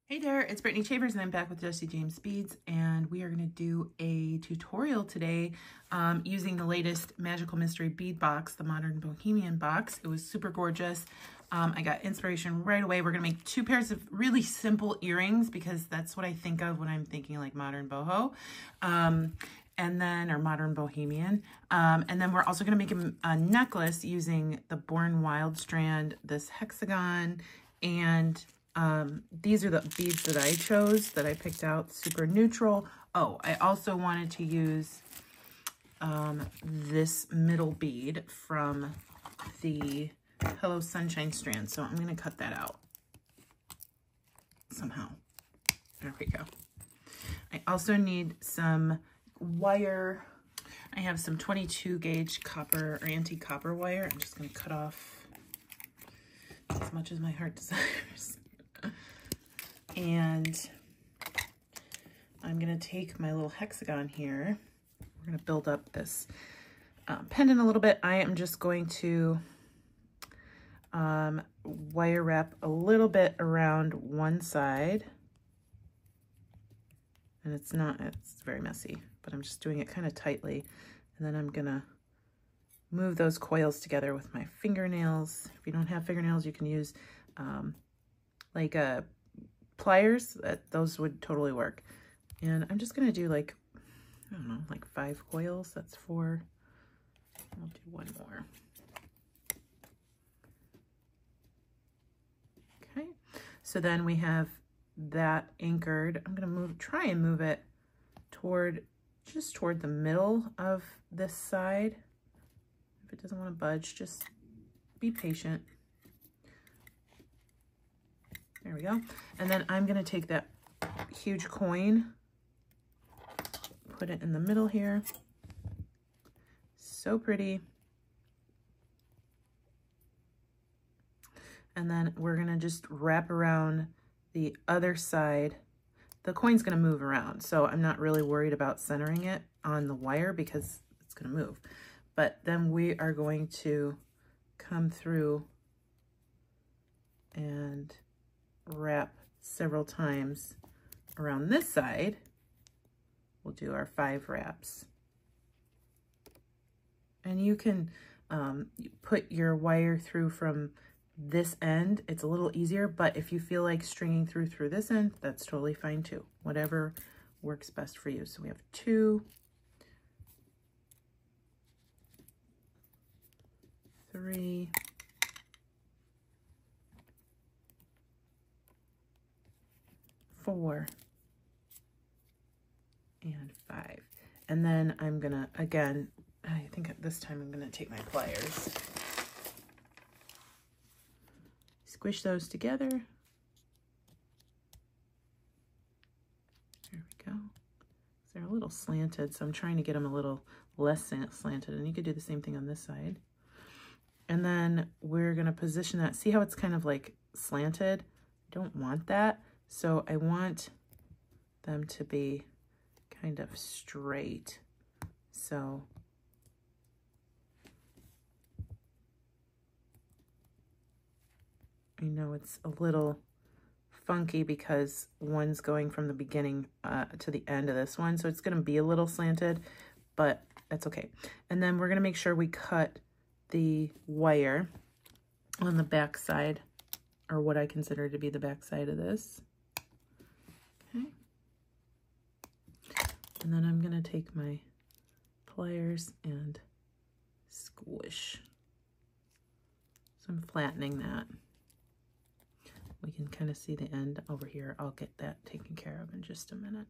Hey there, it's Brittany Chavers and I'm back with Jesse James Beads, and we are going to do a tutorial today using the latest Magical Mystery Bead box, the Modern Bohemian box. It was super gorgeous. I got inspiration right away. We're going to make two pairs of really simple earrings because that's what I think of when I'm thinking like modern boho. Or modern bohemian. And then we're also going to make a necklace using the Born Wild strand, this hexagon, and these are the beads that I chose, that I picked out, super neutral. Oh, I also wanted to use this middle bead from the Hello Sunshine strand. So I'm going to cut that out somehow. There we go. I also need some wire. I have some 22 gauge copper or antique copper wire. I'm just going to cut off as much as my heart desires. And I'm going to take my little hexagon here. We're going to build up this pendant a little bit. I am just going to wire wrap a little bit around one side. And it's very messy, but I'm just doing it kind of tightly. And then I'm going to move those coils together with my fingernails. If you don't have fingernails, you can use pliers. Those would totally work. And I'm just going to do like 5 coils. That's 4. I'll do one more. Okay. So then we have that anchored. I'm going to try and move it just toward the middle of this side. If it doesn't want to budge, just be patient. There we go. And then I'm going to take that huge coin, put it in the middle here. So pretty. And then we're going to just wrap around the other side. The coin's going to move around, so I'm not really worried about centering it on the wire because it's going to move. But then we are going to come through and wrap several times around this side. We'll do our 5 wraps. And you can put your wire through from this end. It's a little easier, but if you feel like stringing through this end, that's totally fine too. Whatever works best for you. So we have 2, 3, 4, and 5. And then I'm gonna, again, I think this time I'm gonna take my pliers, squish those together. There we go. They're a little slanted, so I'm trying to get them a little less slanted, and you could do the same thing on this side. And then we're gonna position that. See how it's kind of like slanted? I don't want that. So I want them to be kind of straight. So I know it's a little funky because one's going from the beginning to the end of this one. So it's going to be a little slanted, but that's okay. And then we're going to make sure we cut the wire on the back side, or what I consider to be the back side of this. Okay. And then I'm going to take my pliers and squish. So I'm flattening that. We can kind of see the end over here. I'll get that taken care of in just a minute.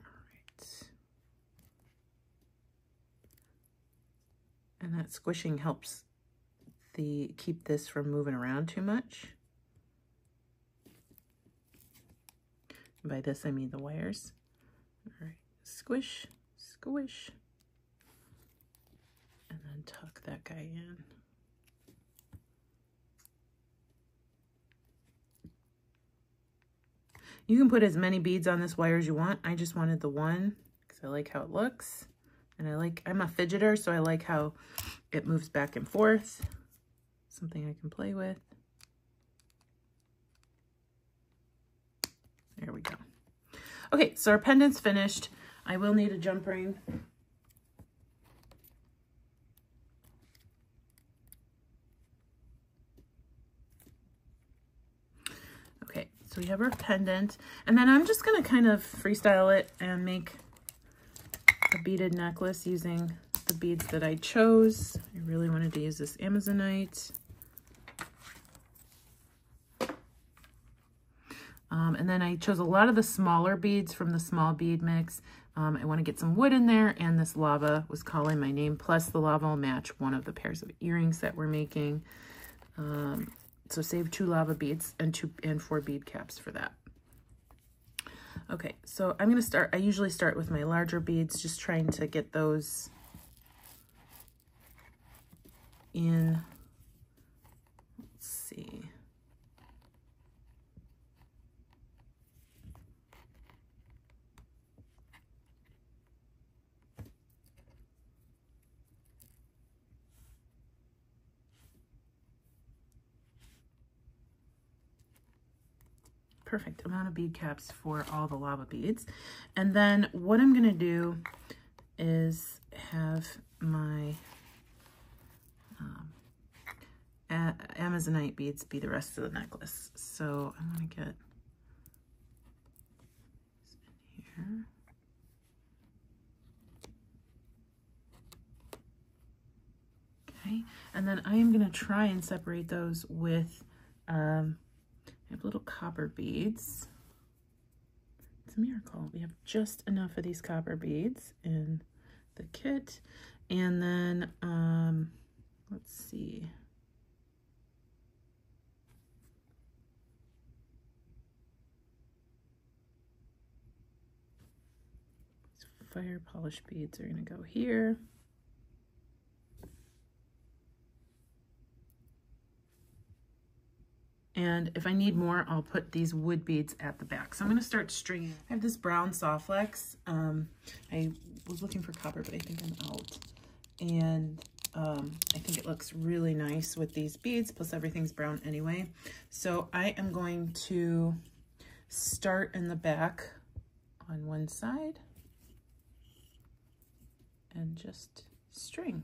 All right. And that squishing helps keep this from moving around too much. And by this I mean the wires. All right, squish, squish. And then tuck that guy in. You can put as many beads on this wire as you want. I just wanted the one because I like how it looks. And I'm a fidgeter, so I like how it moves back and forth. something I can play with. There we go. Okay, so our pendant's finished. I will need a jump ring. Okay, so we have our pendant, and then I'm just gonna kind of freestyle it and make a beaded necklace using the beads that I chose. I really wanted to use this Amazonite. And then I chose a lot of the smaller beads from the small bead mix. I want to get some wood in there, and this lava was calling my name, plus the lava will match one of the pairs of earrings that we're making. So save 2 lava beads and 4 bead caps for that. Okay, so I'm going to start, I usually start with my larger beads, just trying to get those in. Let's see. Perfect amount of bead caps for all the lava beads. And then what I'm gonna do is have my Amazonite beads be the rest of the necklace. So I'm gonna get this in here. Okay, and then I am gonna try and separate those with I have little copper beads. It's a miracle. We have just enough of these copper beads in the kit. And then, let's see. These fire polish beads are gonna go here. And if I need more, I'll put these wood beads at the back. So I'm gonna start stringing. I have this brown Softlex. I was looking for copper, but I think I'm out. And I think it looks really nice with these beads, plus everything's brown anyway. So I am going to start in the back on one side and just string.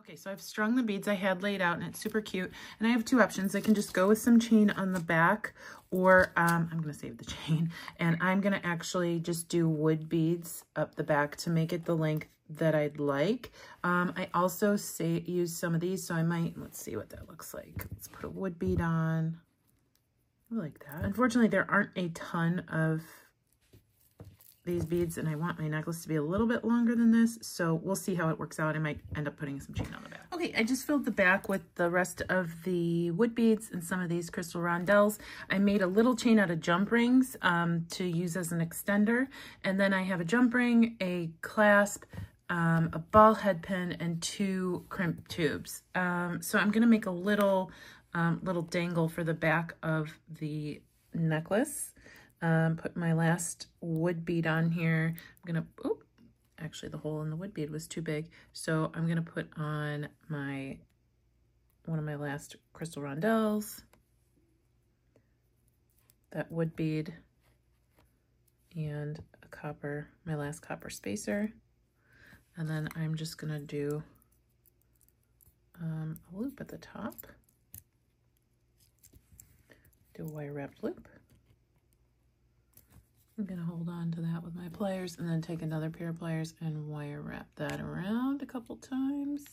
Okay, so I've strung the beads I had laid out, and it's super cute. And I have 2 options. I can just go with some chain on the back, or I'm going to save the chain. And I'm going to actually just do wood beads up the back to make it the length that I'd like. I also use some of these, so I might, let's see what that looks like. Let's put a wood bead on. I like that. Unfortunately, there aren't a ton of these beads, and I want my necklace to be a little bit longer than this, so we'll see how it works out. I might end up putting some chain on the back. Okay, I just filled the back with the rest of the wood beads and some of these crystal rondelles. I made a little chain out of jump rings to use as an extender, and then I have a jump ring, a clasp, a ball head pin, and 2 crimp tubes. So I'm gonna make a little dangle for the back of the necklace. Put my last wood bead on here. I'm gonna, oh, actually the hole in the wood bead was too big. So I'm gonna put on one of my last crystal rondelles, that wood bead, and my last copper spacer. And then I'm just gonna do a loop at the top. Do a wire wrapped loop. I'm gonna hold on to that with my pliers and then take another pair of pliers and wire wrap that around a couple times.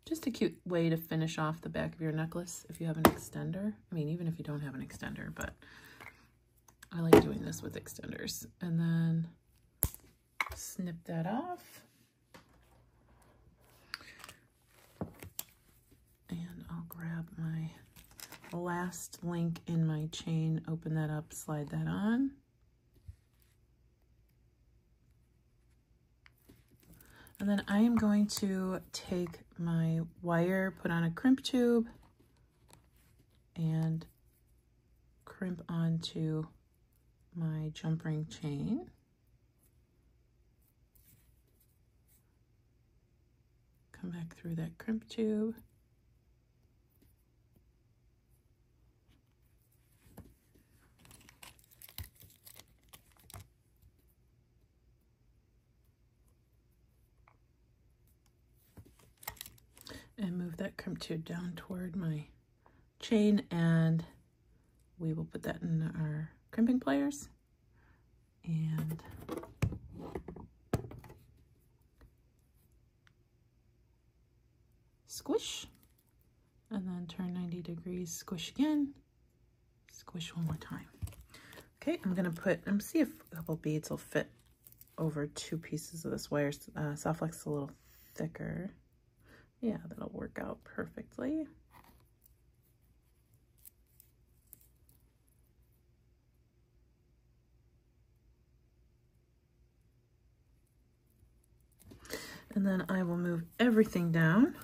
Just a cute way to finish off the back of your necklace if you have an extender. I mean, even if you don't have an extender, but I like doing this with extenders. And then snip that off. And I'll grab my last link in my chain, open that up, slide that on. And then I am going to take my wire, put on a crimp tube, and crimp onto my jump ring chain. Come back through that crimp tube. And move that crimp tube down toward my chain, and we will put that in our crimping pliers and squish, and then turn 90 degrees, squish again, squish one more time. Okay, I'm gonna see if a couple beads will fit over 2 pieces of this wire. Soft flex is a little thicker. Yeah, that'll work out perfectly. And then I will move everything down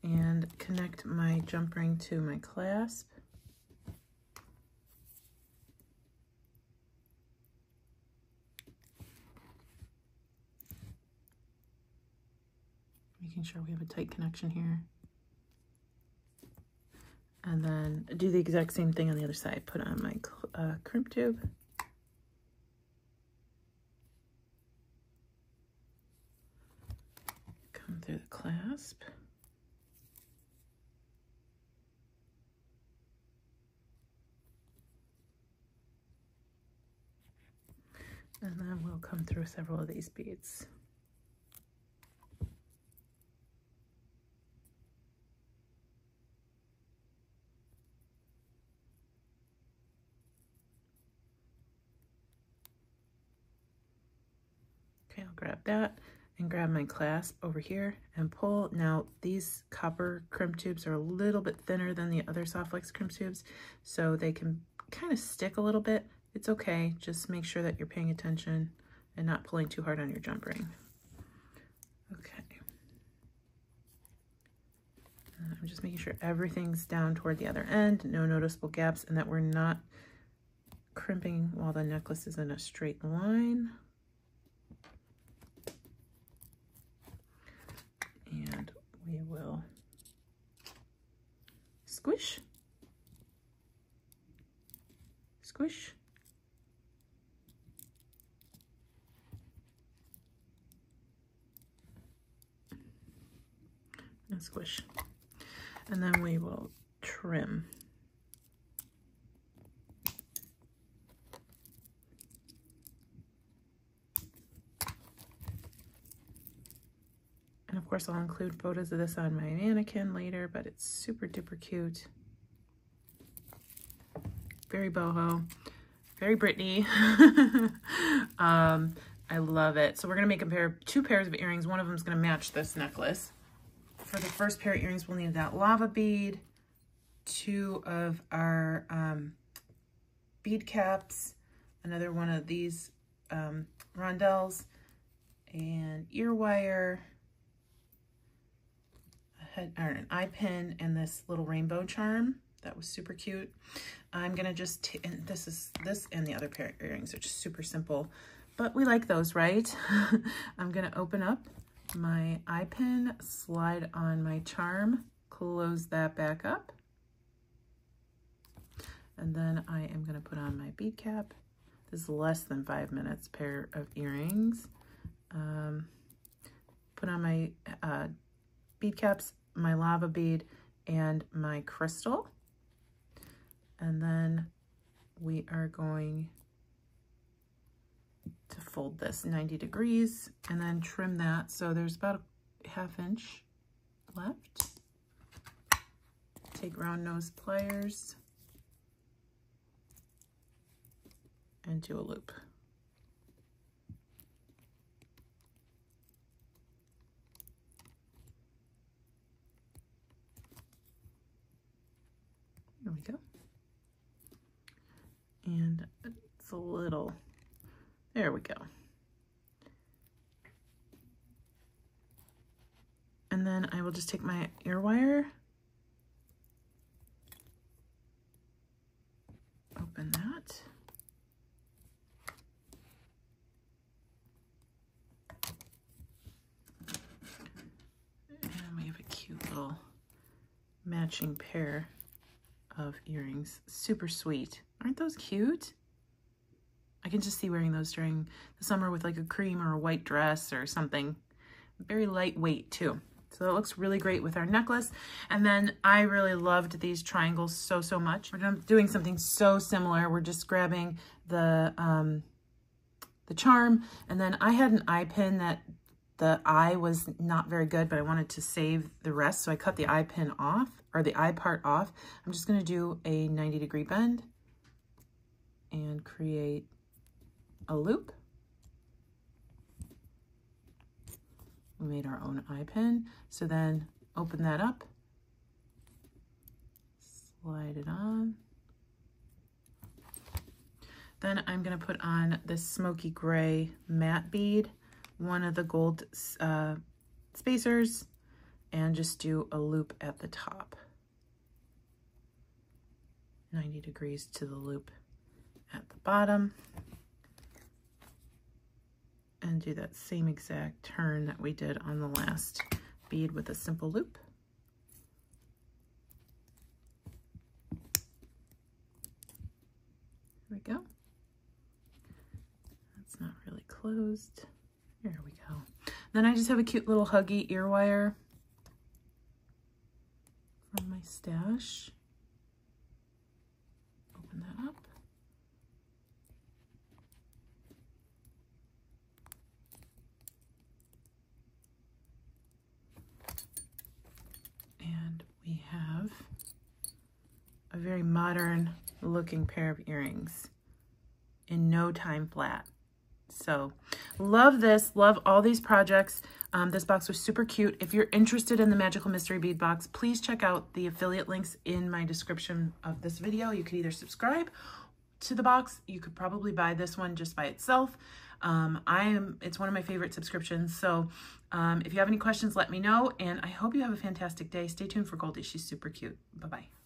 and connect my jump ring to my clasp. Making sure we have a tight connection here. And then do the exact same thing on the other side. Put on my crimp tube. Come through the clasp. And then we'll come through several of these beads. Okay, I'll grab that and grab my clasp over here and pull. Now, these copper crimp tubes are a little bit thinner than the other soft flex crimp tubes, so they can kind of stick a little bit. It's okay, just make sure that you're paying attention and not pulling too hard on your jump ring. Okay. I'm just making sure everything's down toward the other end, no noticeable gaps, and that we're not crimping while the necklace is in a straight line. And we will squish, squish, and squish. And then we will trim. And of course, I'll include photos of this on my mannequin later, but it's super duper cute. Very boho, very Britney. I love it. So we're gonna make two pairs of earrings. One of them is gonna match this necklace. For the first pair of earrings, we'll need that lava bead, 2 of our bead caps, another one of these rondelles, and ear wire, an eye pin, and this little rainbow charm. That was super cute. I'm gonna just and this and the other pair of earrings are just super simple, but we like those, right? I'm gonna open up my eye pin, slide on my charm, close that back up, and then I am gonna put on my bead cap. This is less than 5 minutes pair of earrings. Put on my bead caps, my lava bead, and my crystal. And then we are going to fold this 90 degrees and then trim that. So there's about a ½ inch left. Take round nose pliers and do a loop. There we go. And it's a little, there we go. And then I will just take my ear wire, open that. And we have a cute little matching pair of earrings. Super sweet. Aren't those cute? I can just see wearing those during the summer with like a cream or a white dress or something. Very lightweight too. So it looks really great with our necklace. And then I really loved these triangles so much. We're doing something so similar. We're just grabbing the charm, and then I had an eye pin that the eye was not very good, but I wanted to save the rest. So I cut the eye pin off, or the eye part off. I'm just gonna do a 90-degree bend and create a loop. We made our own eye pin. So then open that up, slide it on. Then I'm gonna put on this smoky gray matte bead, one of the gold spacers, and just do a loop at the top. 90 degrees to the loop at the bottom. And do that same exact turn that we did on the last bead with a simple loop. There we go. That's not really closed. There we go. Then I just have a cute little huggy ear wire from my stash. Open that up. And we have a very modern looking pair of earrings in no time flat. So love this, love all these projects. This box was super cute. If you're interested in the Magical Mystery Bead Box, please check out the affiliate links in my description of this video. You could either subscribe to the box. You could probably buy this one just by itself. It's one of my favorite subscriptions. So if you have any questions, let me know. And I hope you have a fantastic day. Stay tuned for Goldie. She's super cute. Bye-bye.